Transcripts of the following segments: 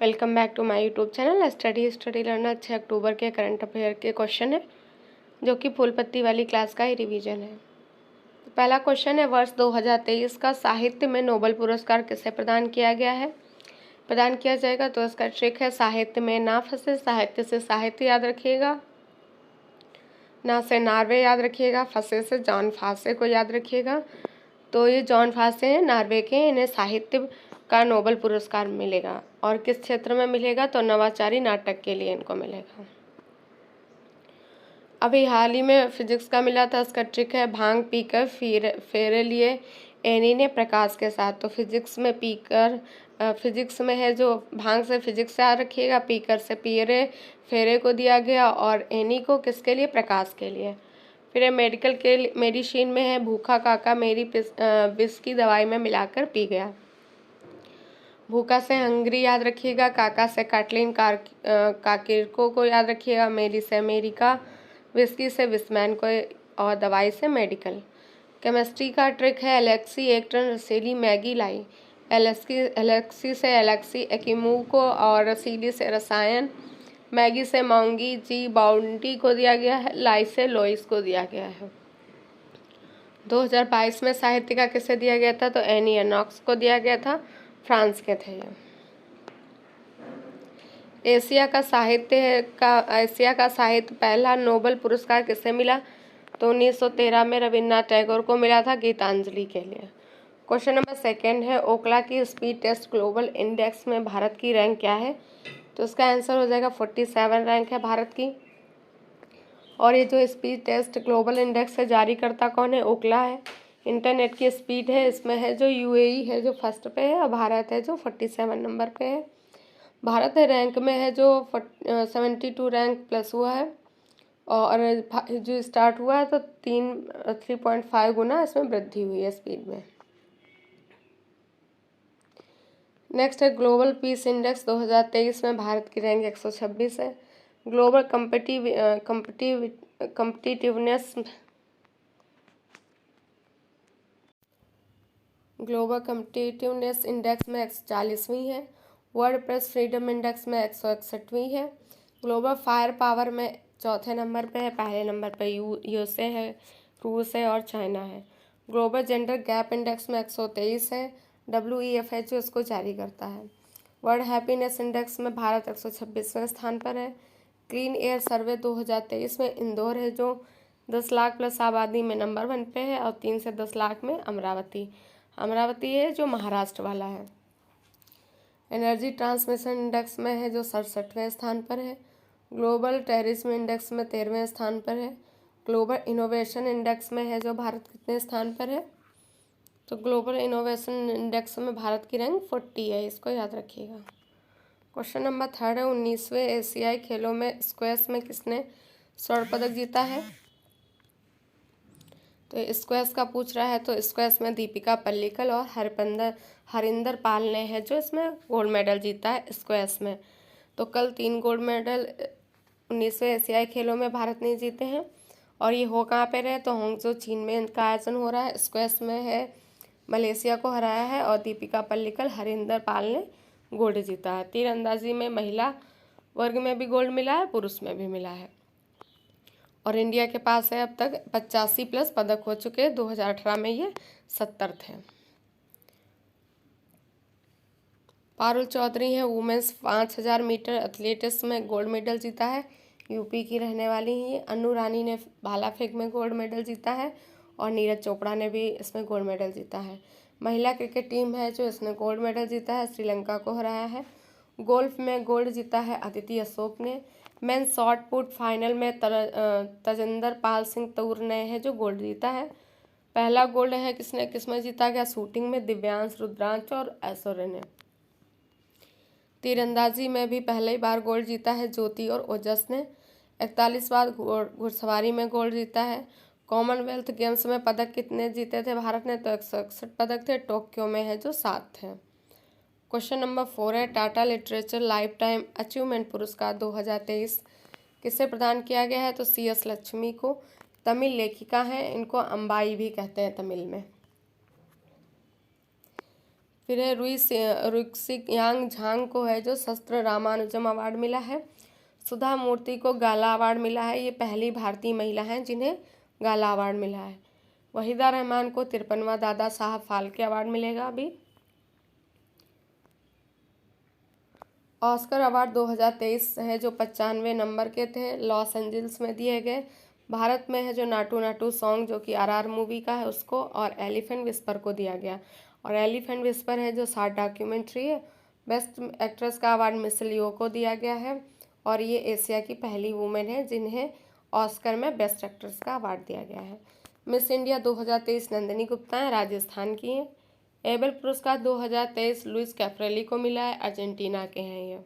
Welcome back to my YouTube channel study learner. 6 October के current affair के question है जो कि फूल पत्ती वाली क्लास का ही रिवीजन है। तो पहला क्वेश्चन है, वर्ष 2023 का साहित्य में नोबेल पुरस्कार किसे प्रदान किया गया है? प्रदान किया जाएगा तो इसका ट्रिक है साहित्य में ना फंसे, साहित्य से साहित्य याद रखिएगा, ना से नार्वे याद रखिएगा, फंसे से जॉन फासे को याद रखिएगा। तो ये जॉन फासे हैं नार्वे के, इन्हें साहित्य का नोबेल पुरस्कार मिलेगा। और किस क्षेत्र में मिलेगा? तो नवाचारी नाटक के लिए इनको मिलेगा। अभी हाल ही में फिजिक्स का मिला था, इसका ट्रिक है भांग पीकर फेरे लिए एनी ने प्रकाश के साथ। तो फिजिक्स में पीकर फिजिक्स में है जो भांग से फिजिक्स से याद रखिएगा, पीकर से पियरे फेरे को दिया गया और एनी को किसके लिए? प्रकाश के लिए। फिर मेडिकल के मेडिसिन में है भूखा काका मेरी विष की दवाई में मिलाकर पी गया। भूखा से हंगरी याद रखिएगा, काका से काटलिन काकिरको को याद रखिएगा, मेरी से अमेरिका, विस्की से विस्मैन को और दवाई से मेडिकल। केमिस्ट्री का ट्रिक है एलेक्सी एक टन रसीली मैगी लाई। एलेक्सी से एलेक्सी एकिमू को और रसीली से रसायन, मैगी से मोंगी जी बाउंटी को दिया गया है, लाई से लोइस को दिया गया है। 2022 में साहित्य का किसे दिया गया था? तो एनी एनॉक्स को दिया गया था, फ्रांस के थे ये। एशिया का साहित्य पहला नोबेल पुरस्कार किसे मिला? तो 1913 में रविन्द्रनाथ टैगोर को मिला था गीतांजलि के लिए। क्वेश्चन नंबर 2 है, ओकला की स्पीड टेस्ट ग्लोबल इंडेक्स में भारत की रैंक क्या है? तो इसका आंसर हो जाएगा 47 रैंक है भारत की। और ये जो स्पीड टेस्ट ग्लोबल इंडेक्स है जारी करता कौन है? ओकला है। इंटरनेट की स्पीड है इसमें है जो यूएई है जो फर्स्ट पे है और भारत है जो 47 नंबर पे है। भारत रैंक में है जो 72 रैंक प्लस हुआ है और जो स्टार्ट हुआ है तो 3.5 गुना इसमें वृद्धि हुई है स्पीड में। नेक्स्ट है ग्लोबल पीस इंडेक्स 2023 में भारत की रैंक 126 है। ग्लोबल कम्पिटिटिवनेस इंडेक्स में 140वीं है। वर्ल्ड प्रेस फ्रीडम इंडेक्स में 161वीं है। ग्लोबल फायर पावर में चौथे नंबर पे है, पहले नंबर पे यूएसए है, रूस है और चाइना है। ग्लोबल जेंडर गैप इंडेक्स में 123 है, WHO इसको जारी करता है। वर्ल्ड हैप्पीनेस इंडेक्स में भारत 126वें स्थान पर है। क्लीन एयर सर्वे 2023 में इंदौर है जो 10 लाख प्लस आबादी में नंबर 1 पे है और 3 से 10 लाख में अमरावती है जो महाराष्ट्र वाला है। एनर्जी ट्रांसमिशन इंडेक्स में है जो 67वें स्थान पर है। ग्लोबल टेररिज्म इंडेक्स में 13वें स्थान पर है। ग्लोबल इनोवेशन इंडेक्स में है जो भारत कितने स्थान पर है? तो ग्लोबल इनोवेशन इंडेक्स में भारत की रैंक 40 है, इसको याद रखिएगा। क्वेश्चन नंबर 3 है, 19वें एशियाई खेलों में स्क्वैश में किसने स्वर्ण पदक जीता है? तो स्क्वैश का पूछ रहा है, तो स्क्वैश में दीपिका पल्लिकल और हरिंदर पाल ने है जो इसमें गोल्ड मेडल जीता है स्क्वैश में। तो कल 3 गोल्ड मेडल 19वें एशियाई खेलों में भारत ने जीते हैं और ये हो कहाँ पे रहे? तो होंगजो चीन में इनका आयोजन हो रहा है। स्क्वैश में है मलेशिया को हराया है और दीपिका पल्लिकल हरिंदर पाल ने गोल्ड जीता है। तीरंदाजी में महिला वर्ग में भी गोल्ड मिला है, पुरुष में भी मिला है और इंडिया के पास है अब तक 85 प्लस पदक हो चुके हैं। 2018 में ये 70 थे। पारुल चौधरी है वुमेन्स 5000 मीटर एथलेटिक्स में गोल्ड मेडल जीता है, यूपी की रहने वाली ही। अनु रानी ने भाला फेंक में गोल्ड मेडल जीता है और नीरज चोपड़ा ने भी इसमें गोल्ड मेडल जीता है। महिला क्रिकेट टीम है जो इसने गोल्ड मेडल जीता है, श्रीलंका को हराया है। गोल्फ में गोल्ड जीता है अदिति अशोक ने। मेन शॉट पुट फाइनल में तजिंदर पाल सिंह तूर ने है जो गोल्ड जीता है। पहला गोल्ड है किसमें जीता गया? शूटिंग में दिव्यांश रुद्रांश और ऐश्वर्य ने। तीरंदाजी में भी पहली बार गोल्ड जीता है ज्योति और ओजस ने। 41 बार घुड़सवारी में गोल्ड जीता है। कॉमनवेल्थ गेम्स में पदक कितने जीते थे भारत ने? तो 161 पदक थे। टोक्यो में है जो 7 थे। क्वेश्चन नंबर 4 है, Tata literature life time achievement पुरस्कार 2023 किसे प्रदान किया गया है? तो CS लक्ष्मी को। तमिल लेखिका हैं, इनको अम्बाई भी कहते हैं तमिल में। फिर है रुक्सियांग झांग को है जो शस्त्र रामानुजम अवार्ड मिला है। सुधा मूर्ति को गाला अवार्ड मिला है, ये पहली भारतीय महिला हैं जिन्हें गाला अवार्ड मिला है। वहीदा रहमान को 53वां दादा साहब फाल्के अवार्ड मिलेगा अभी। ऑस्कर अवार्ड 2023 है जो 95 नंबर के थे, लॉस एंजल्स में दिए गए। भारत में है जो नाटू नाटू सॉन्ग जो कि RR मूवी का है उसको, और एलिफेंट विस्पर को दिया गया। और एलिफेंट विस्पर है जो शॉर्ट डॉक्यूमेंट्री है। बेस्ट एक्ट्रेस का अवार्ड मिशेल येओ को दिया गया है, और ये एशिया की पहली वुमेन है जिन्हें ऑस्कर में बेस्ट एक्ट्रेस का अवार्ड दिया गया है। मिस इंडिया 2023 नंदिनी गुप्ता हैं, राजस्थान की हैं। एबल पुरस्कार 2023 लुइस कैफ्रेली को मिला है, अर्जेंटीना के हैं ये।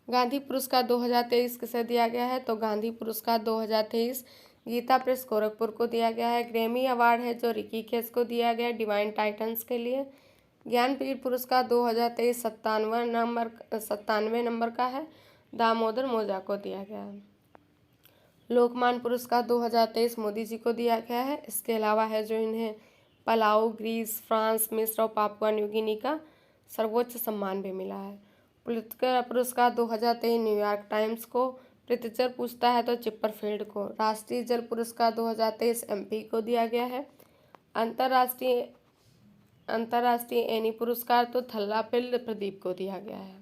गांधी पुरस्कार 2023 किसे दिया गया है, तो गांधी पुरस्कार 2023 गीता प्रेस गोरखपुर को दिया गया है। ग्रैमी अवार्ड है जो रिकी केस को दिया गया है डिवाइन टाइटन्स के लिए। ज्ञानपीठ पुरस्कार 2023 97 नंबर का है, दामोदर मोजा को दिया गया है। लोकमान पुरस्कार 2023 मोदी जी को दिया गया है। इसके अलावा है जो इन्हें पलाऊ, ग्रीस, फ्रांस, मिस्र और पापुआ न्यू गिनी का सर्वोच्च सम्मान भी मिला है। पुलित्जर पुरस्कार 2023 न्यूयॉर्क टाइम्स को, प्रित्जर पूछता है तो चिपरफील्ड को। राष्ट्रीय जल पुरस्कार 2023 MP को दिया गया है। अंतर्राष्ट्रीय एनी पुरस्कार तो थल्लापिल प्रदीप को दिया गया है।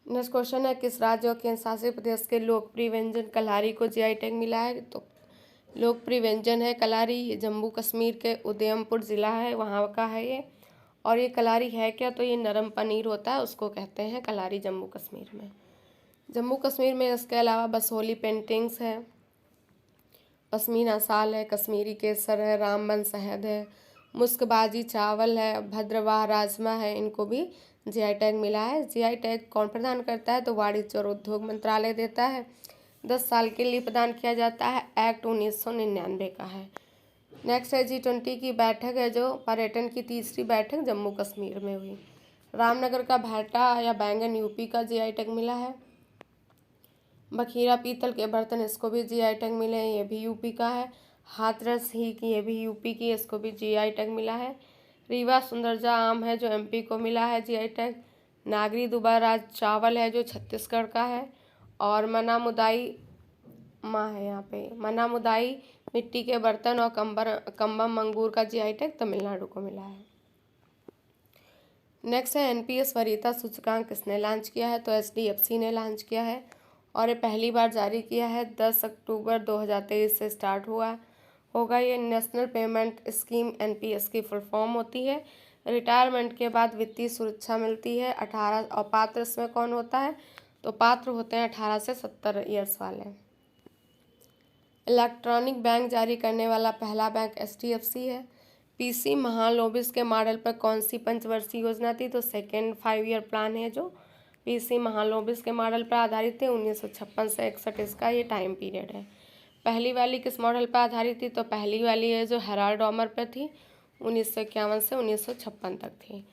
नेक्स्ट क्वेश्चन है, किस राज्य और केंद्र शासित प्रदेश के लोकप्रिय व्यंजन कलारी को GI टैग मिला है, तो लोकप्रिय व्यंजन है कलारी, ये जम्मू कश्मीर के उदयमपुर ज़िला है वहाँ का है ये। और ये कलारी है क्या, तो ये नरम पनीर होता है उसको कहते हैं कलारी जम्मू कश्मीर में। जम्मू कश्मीर में इसके अलावा बसोली पेंटिंग्स है, पश्मीना शाल है, कश्मीरी केसर है, रामबन शहद है, मुस्कबाजी चावल है, भद्रवाह राजमा है, इनको भी GI टैग मिला है। GI टैग कौन प्रदान करता है, तो वाणिज्य और उद्योग मंत्रालय देता है। 10 साल के लिए प्रदान किया जाता है, एक्ट 1999 का है। नेक्स्ट है G20 की बैठक है जो पर्यटन की तीसरी बैठक जम्मू कश्मीर में हुई। रामनगर का भाटा या बैंगन UP का GI टैग मिला है। बखीरा पीतल के बर्तन, इसको भी GI टैग मिले हैं, ये भी UP का है। हाथरस ही की, ये भी UP की, इसको भी GI टैग मिला है। रीवा सुंदरजा आम है जो MP को मिला है GI टैग। नागरी दुबाराज चावल है जो छत्तीसगढ़ का है। और मनामुदाई है यहाँ पे, मनामुदाई मिट्टी के बर्तन और कम्बम अंगूर का GI टैग तमिलनाडु को मिला है। नेक्स्ट है NPS वरीयता सूचकांक किसने लॉन्च किया है, तो HDFC ने लॉन्च किया है, और ये पहली बार जारी किया है। 10 अक्टूबर 2023 से स्टार्ट होगा। ये नेशनल पेमेंट स्कीम NPS की फुल फॉर्म होती है। रिटायरमेंट के बाद वित्तीय सुरक्षा मिलती है। 18 और पात्र इसमें कौन होता है, तो पात्र होते हैं 18 से 70 ईयर्स वाले। इलेक्ट्रॉनिक बैंक जारी करने वाला पहला बैंक HDFC है। PC महालोबिस के मॉडल पर कौन सी पंचवर्षीय योजना थी, तो सेकेंड 5 ईयर प्लान है जो PC महालोबिस के मॉडल पर आधारित थे। 1956 से 61 इसका ये टाइम पीरियड है। पहली वाली किस मॉडल पर आधारित थी, तो पहली वाली है जो हेराल्ड डॉमर पर थी, 1951 से 1956 तक थी।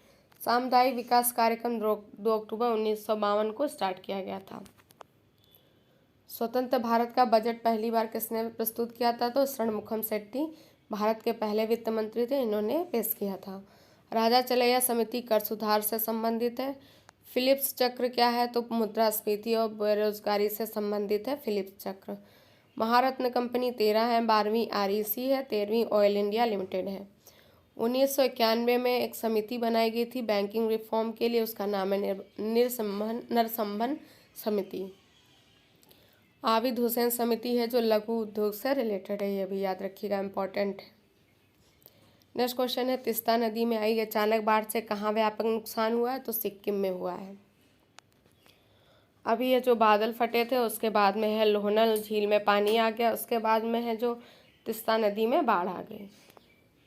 सामुदायिक विकास कार्यक्रम 2 अक्टूबर 1952 को स्टार्ट किया गया था। स्वतंत्र भारत का बजट पहली बार किसने प्रस्तुत किया था, तो षणमुखम शेट्टी भारत के पहले वित्त मंत्री थे, इन्होंने पेश किया था। राजा चलैया समिति कर सुधार से संबंधित है। फिलिप्स चक्र क्या है, तो मुद्रास्फीति और बेरोजगारी से संबंधित है फिलिप्स चक्र। महारत्न कंपनी 13 है, 12वीं REC है, 13वीं ऑयल इंडिया लिमिटेड है। 1991 में एक समिति बनाई गई थी बैंकिंग रिफॉर्म के लिए, उसका नाम है नरसंबन समिति। आबिद हुसैन समिति है जो लघु उद्योग से रिलेटेड है, ये भी याद रखिएगा, इम्पोर्टेंट है। नेक्स्ट क्वेश्चन है, तीस्ता नदी में आई अचानक बाढ़ से कहाँ व्यापक नुकसान हुआ है, तो सिक्किम में हुआ है। अभी ये जो बादल फटे थे उसके बाद में है लोहनल झील में पानी आ गया, उसके बाद में है जो तीस्ता नदी में बाढ़ आ गई।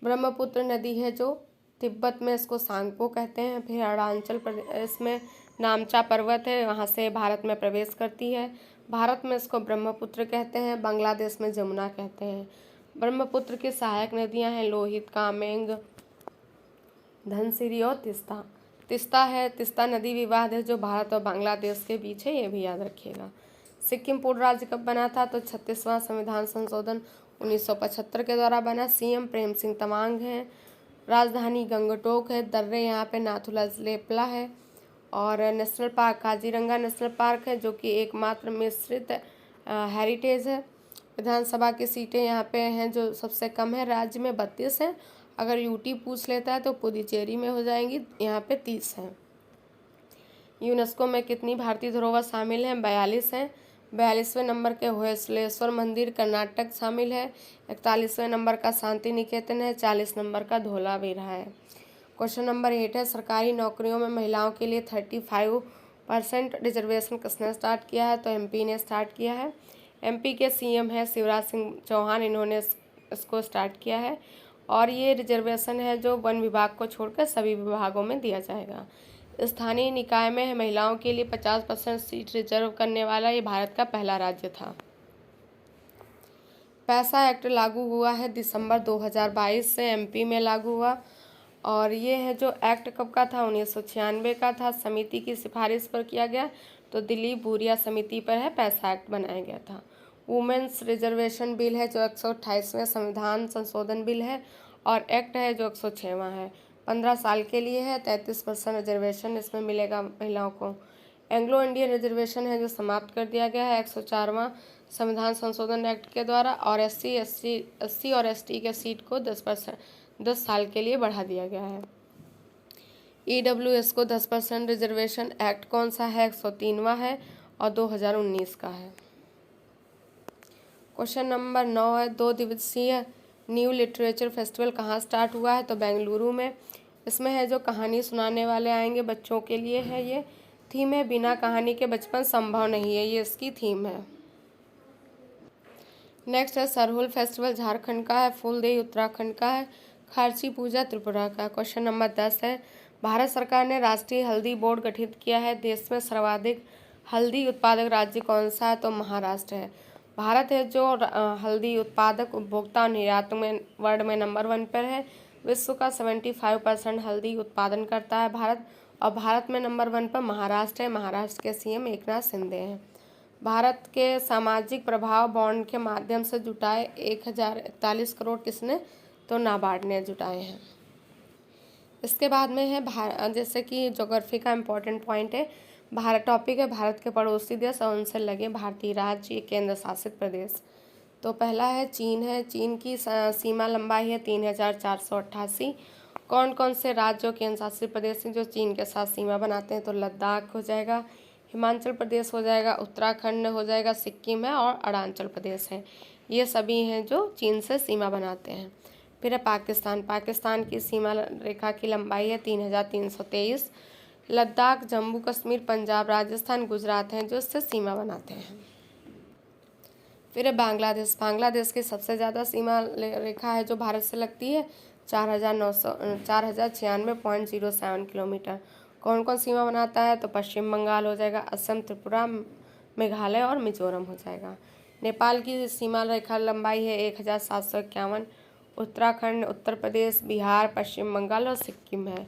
ब्रह्मपुत्र नदी है जो तिब्बत में इसको सांगपो कहते हैं। फिर अरुणाचल प्रदेश में नामचा पर्वत है, वहाँ से भारत में प्रवेश करती है। भारत में इसको ब्रह्मपुत्र कहते हैं, बांग्लादेश में जमुना कहते हैं। ब्रह्मपुत्र की सहायक नदियाँ हैं लोहित, कामेंग, धनसिरी और तीस्ता। तीस्ता नदी विवाद है जो भारत और बांग्लादेश के बीच है, ये भी याद रखिएगा। सिक्किम पूर्ण राज्य कब बना था, तो 36वां संविधान संशोधन 1975 के द्वारा बना। सीएम प्रेम सिंह तमांग हैं। राजधानी गंगटोक है। दर्रे यहाँ पे नाथुला लेपला है। और national park Kaziranga national park है, जो कि एकमात्र मिश्रित हेरिटेज है। विधानसभा की सीटें यहाँ पे हैं जो सबसे कम है, राज्य में 32 हैं। अगर यूटी पूछ लेता है तो पुदुचेरी में हो जाएंगी, यहाँ पे 30 हैं। यूनेस्को में कितनी भारतीय धरोहर शामिल हैं? 42 हैं। 42वें नंबर के होयसलेश्वर मंदिर कर्नाटक शामिल है। 41वें नंबर का शांति निकेतन है। 40 नंबर का धोलावीरा है। क्वेश्चन नंबर 8 है, सरकारी नौकरियों में महिलाओं के लिए 35% रिजर्वेशन किसने स्टार्ट किया है? तो एमपी ने स्टार्ट किया है। एमपी के सीएम है शिवराज सिंह चौहान, इन्होंने इसको स्टार्ट किया है। और ये रिजर्वेशन है जो वन विभाग को छोड़कर सभी विभागों में दिया जाएगा। स्थानीय निकाय में महिलाओं के लिए 50% सीट रिजर्व करने वाला ये भारत का पहला राज्य था। पैसा एक्ट लागू हुआ है दिसंबर 2022 से, एमपी में लागू हुआ। और ये है जो एक्ट कब का था? 1996 का था। समिति की सिफारिश पर किया गया, तो दिलीप भूरिया समिति पर है पैसा एक्ट बनाया गया था। वुमेन्स रिजर्वेशन बिल है जो 128वें संविधान संशोधन बिल है। और एक्ट है जो 106वां है। 15 साल के लिए है। 33% रिजर्वेशन इसमें मिलेगा महिलाओं को। एंग्लो इंडियन रिजर्वेशन है जो समाप्त कर दिया गया है 104वां संविधान संशोधन एक्ट के द्वारा। और एससी और एसटी के सीट को 10 साल के लिए बढ़ा दिया गया है। ईडब्ल्यूएस को 10% रिजर्वेशन एक्ट कौन सा है? 103वां है और 2019 का है। क्वेश्चन नंबर 9 है, 2 दिवसीय न्यू लिटरेचर फेस्टिवल कहाँ स्टार्ट हुआ है? तो बेंगलुरु में। इसमें है जो कहानी सुनाने वाले आएंगे, बच्चों के लिए है ये। थीम है बिना कहानी के बचपन संभव नहीं है, ये इसकी थीम है। नेक्स्ट है सरहुल फेस्टिवल झारखंड का है। फूलदेई उत्तराखंड का है। खारची पूजा त्रिपुरा का। क्वेश्चन नंबर 10 है, भारत सरकार ने राष्ट्रीय हल्दी बोर्ड गठित किया है। देश में सर्वाधिक हल्दी उत्पादक राज्य कौन सा है? तो महाराष्ट्र है। भारत है जो हल्दी उत्पादक, उपभोक्ता और निर्यात में वर्ल्ड में नंबर 1 पर है। विश्व का 75% हल्दी उत्पादन करता है भारत। और भारत में नंबर 1 पर महाराष्ट्र है। महाराष्ट्र के सीएम एकनाथ शिंदे हैं। भारत के सामाजिक प्रभाव बॉन्ड के माध्यम से जुटाए 1041 करोड़ किसने? तो नाबार्ड ने जुटाए हैं। इसके बाद में है जैसे कि ज्योग्राफी का इम्पोर्टेंट पॉइंट है। भारत टॉपिक है भारत के पड़ोसी देश और उनसे लगे भारतीय राज्य केंद्र शासित प्रदेश। तो पहला है चीन है। चीन की सीमा लंबाई है 3488। कौन कौन से राज्य और केंद्र शासित प्रदेश हैं जो चीन के साथ सीमा बनाते हैं? तो लद्दाख हो जाएगा, हिमाचल प्रदेश हो जाएगा, उत्तराखंड हो जाएगा, सिक्किम है और अरुणाचल प्रदेश है। ये सभी हैं जो चीन से सीमा बनाते हैं। फिर है पाकिस्तान। पाकिस्तान की सीमा रेखा की लंबाई है 3323। लद्दाख, जम्मू कश्मीर, पंजाब, राजस्थान, गुजरात हैं जो इससे सीमा बनाते हैं। फिर है बांग्लादेश। बांग्लादेश की सबसे ज़्यादा सीमा रेखा है जो भारत से लगती है 4096.07 किलोमीटर। कौन कौन सीमा बनाता है? तो पश्चिम बंगाल हो जाएगा, असम, त्रिपुरा, मेघालय और मिजोरम हो जाएगा। नेपाल की सीमा रेखा लंबाई है 1751। उत्तराखंड, उत्तर प्रदेश, बिहार, पश्चिम बंगाल और सिक्किम है।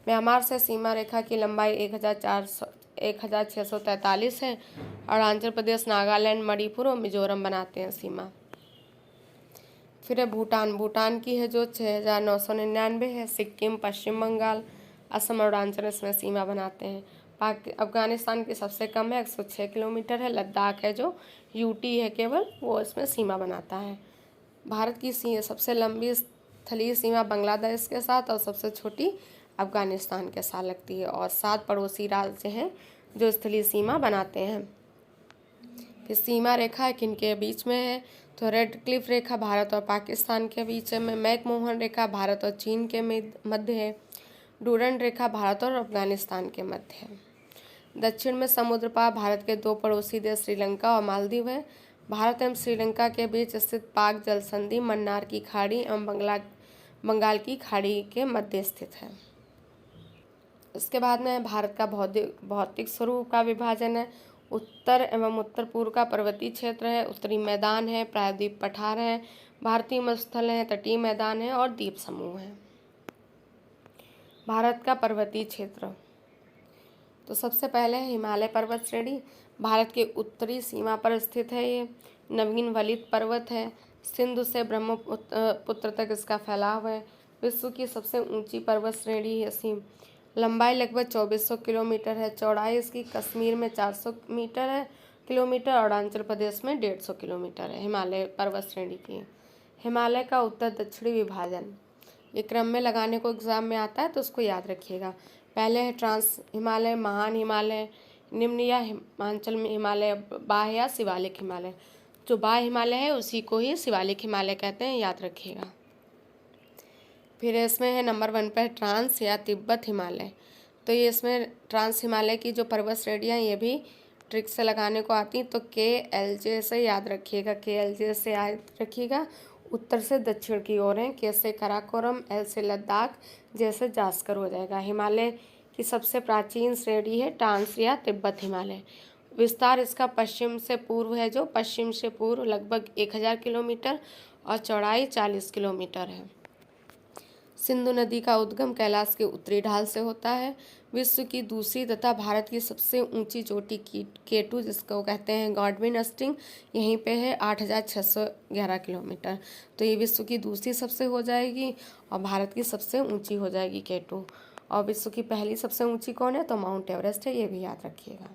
म्यांमार से सीमा रेखा की लंबाई 1643 है। अरुणाचल प्रदेश, नागालैंड, मणिपुर और मिजोरम बनाते हैं सीमा। फिर है भूटान। भूटान की है जो 6999 है। सिक्किम, पश्चिम बंगाल, असम और अरुणाचल इसमें सीमा बनाते हैं। अफगानिस्तान की सबसे कम है 106 किलोमीटर है। लद्दाख है जो यूटी है केवल, वो इसमें सीमा बनाता है। भारत की सबसे लंबी स्थलीय सीमा बांग्लादेश के साथ और सबसे छोटी अफगानिस्तान के साथ लगती है। और 7 पड़ोसी राज्य हैं जो स्थलीय सीमा बनाते हैं। फिर सीमा रेखा किनके बीच में है? तो रेड क्लिफ रेखा भारत और पाकिस्तान के बीच में। मैकमोहन रेखा भारत और चीन के मध्य है। डूरंड रेखा भारत और अफगानिस्तान के मध्य है। दक्षिण में समुद्र पार भारत के 2 पड़ोसी देश श्रीलंका और मालदीव है। भारत एवं श्रीलंका के बीच स्थित पाक जल संधि मन्नार की खाड़ी एवं बंगाल की खाड़ी के मध्य स्थित है। इसके बाद में भारत का भौतिक स्वरूप का विभाजन है। उत्तर एवं उत्तर पूर्व का पर्वतीय क्षेत्र है, उत्तरी मैदान है, प्रायद्वीप पठार है, भारतीय मरुस्थल है, तटीय मैदान है और द्वीप समूह है। भारत का पर्वतीय क्षेत्र, तो सबसे पहले है हिमालय पर्वत श्रेणी। भारत के उत्तरी सीमा पर स्थित है ये। नवीन वलित पर्वत है, सिंधु से ब्रह्मपुत्र तक इसका फैलाव है। विश्व की सबसे ऊंची पर्वत श्रेणी है सिम। लंबाई लगभग 2400 किलोमीटर है। चौड़ाई इसकी कश्मीर में 400 मीटर है किलोमीटर और अरुणाचल प्रदेश में 150 किलोमीटर है। हिमालय पर्वत श्रेणी की। हिमालय का उत्तर दक्षिणी विभाजन, ये क्रम में लगाने को एग्जाम में आता है तो उसको याद रखिएगा। पहले है ट्रांस हिमालय, महान हिमालय, निम्न या हिमांचल हिमालय, बाह्य या शिवालिक हिमालय। जो बाह्य हिमालय है उसी को ही शिवालिक हिमालय कहते हैं, याद रखिएगा। फिर इसमें है नंबर 1 पर ट्रांस या तिब्बत हिमालय। तो ये इसमें ट्रांस हिमालय की जो पर्वत श्रेणियाँ ये भी ट्रिक से लगाने को आती हैं, तो KLJ से याद रखिएगा। KLJ से याद रखिएगा। उत्तर से दक्षिण की ओर है। के से काराकोरम, L से लद्दाख, जैसे जास्कर हो जाएगा। हिमालय की सबसे प्राचीन श्रेणी है ट्रांस या तिब्बत हिमालय। विस्तार इसका पश्चिम से पूर्व है, जो पश्चिम से पूर्व लगभग 1000 किलोमीटर और चौड़ाई 40 किलोमीटर है। सिंधु नदी का उद्गम कैलाश के उत्तरी ढाल से होता है। विश्व की दूसरी तथा भारत की सबसे ऊंची चोटी K2 जिसको कहते हैं गॉडविन अस्टिंग, यहीं पे है 8611 किलोमीटर। तो ये विश्व की दूसरी सबसे हो जाएगी और भारत की सबसे ऊंची हो जाएगी K2। और विश्व की पहली सबसे ऊंची कौन है, तो माउंट एवरेस्ट है, ये भी याद रखिएगा।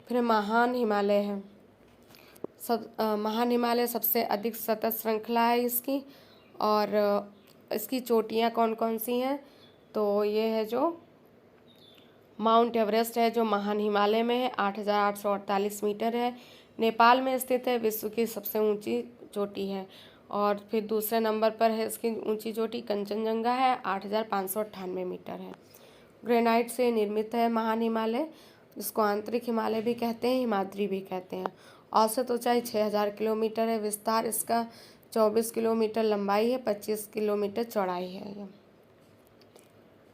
फिर महान हिमालय है। महान हिमालय सबसे अधिक सतत श्रृंखला है इसकी। और इसकी चोटियाँ कौन कौन सी हैं, तो ये है जो माउंट एवरेस्ट है जो महान हिमालय में है, 8848 मीटर है। नेपाल में स्थित है, विश्व की सबसे ऊंची चोटी है। और फिर दूसरे नंबर पर है इसकी ऊंची चोटी कंचनजंगा है, 8598 मीटर है। ग्रेनाइट से निर्मित है महान हिमालय, जिसको आंतरिक हिमालय भी कहते हैं, हिमाद्री भी कहते हैं। औसत ऊंचाई 6000 किलोमीटर है। विस्तार इसका 24 किलोमीटर लंबाई है, 25 किलोमीटर चौड़ाई है।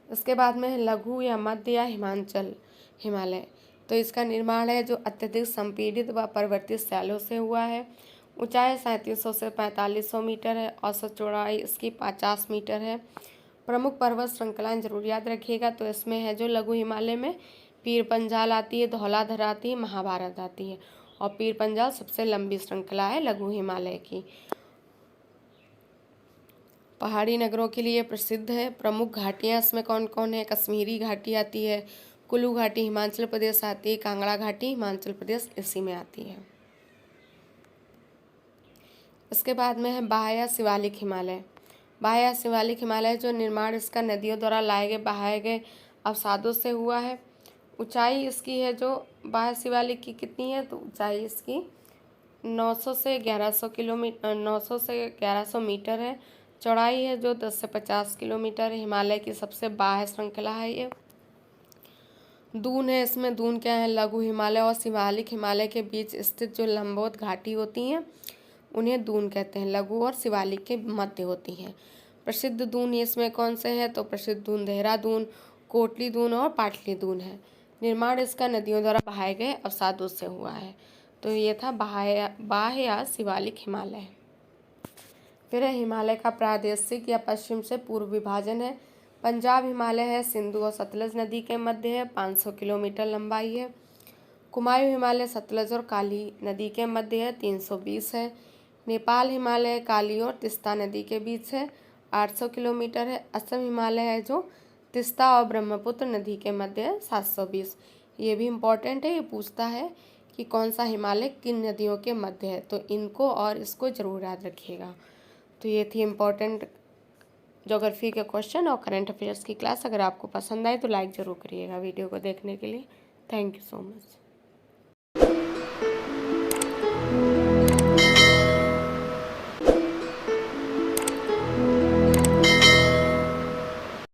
इसके बाद में है लघु या मध्य या हिमांचल हिमालय। तो इसका निर्माण है जो अत्यधिक संपीड़ित व पर्वतीय शैलों से हुआ है। ऊंचाई 3700 से 4500 मीटर है। औसत चौड़ाई इसकी 50 मीटर है। प्रमुख पर्वत श्रृंखलाएं जरूर याद रखिएगा। तो इसमें है जो लघु हिमालय में पीर पंजाल आती है, धौलाधर आती है, महाभारत आती है। और पीर पंजाल सबसे लंबी श्रृंखला है लघु हिमालय की। पहाड़ी नगरों के लिए प्रसिद्ध है। प्रमुख घाटियाँ इसमें कौन कौन है, कश्मीरी घाटी आती है, कुल्लू घाटी हिमाचल प्रदेश आती है, कांगड़ा घाटी हिमाचल प्रदेश इसी में आती है। इसके बाद में है बाह्य शिवालिक हिमालय। बाह्य शिवालिक हिमालय जो निर्माण इसका नदियों द्वारा लाए गए बहाए गए अवसादों से हुआ है। ऊंचाई इसकी है जो बाह्य शिवालिक की कितनी है, तो ऊंचाई इसकी 900 से 1100 किलोमीटर 900 से 1100 मीटर है। चौड़ाई है जो 10 से 50 किलोमीटर है। हिमालय की सबसे बाह्य श्रृंखला है ये। दून है, इसमें दून क्या है, लघु हिमालय और शिवालिक हिमालय के बीच स्थित जो लंबवत घाटी होती हैं उन्हें दून कहते हैं। लघु और शिवालिक के मध्य होती हैं। प्रसिद्ध दून इसमें कौन से हैं, तो प्रसिद्ध दून देहरादून, कोटली दून और पाटली दून है। निर्माण इसका नदियों द्वारा बहाए गए अवसादों से हुआ है। तो ये था बाह्य या शिवालिक हिमालय। फिर है हिमालय का प्रादेशिक या पश्चिम से पूर्व विभाजन है। पंजाब हिमालय है, सिंधु और सतलज नदी के मध्य है, 500 किलोमीटर लंबाई है। कुमायूं हिमालय सतलज और काली नदी के मध्य है, 320 है। नेपाल हिमालय काली और तिस्ता नदी के बीच है, 800 किलोमीटर है। असम हिमालय है जो तिस्ता और ब्रह्मपुत्र नदी के मध्य है, 720। ये भी इम्पोर्टेंट है, ये पूछता है कि कौन सा हिमालय किन नदियों के मध्य है, तो इनको और इसको जरूर याद रखिएगा। तो ये थी इम्पोर्टेंट ज्योग्राफी के क्वेश्चन और करंट अफेयर्स की क्लास। अगर आपको पसंद आए तो लाइक ज़रूर करिएगा वीडियो को देखने के लिए। Thank you so much.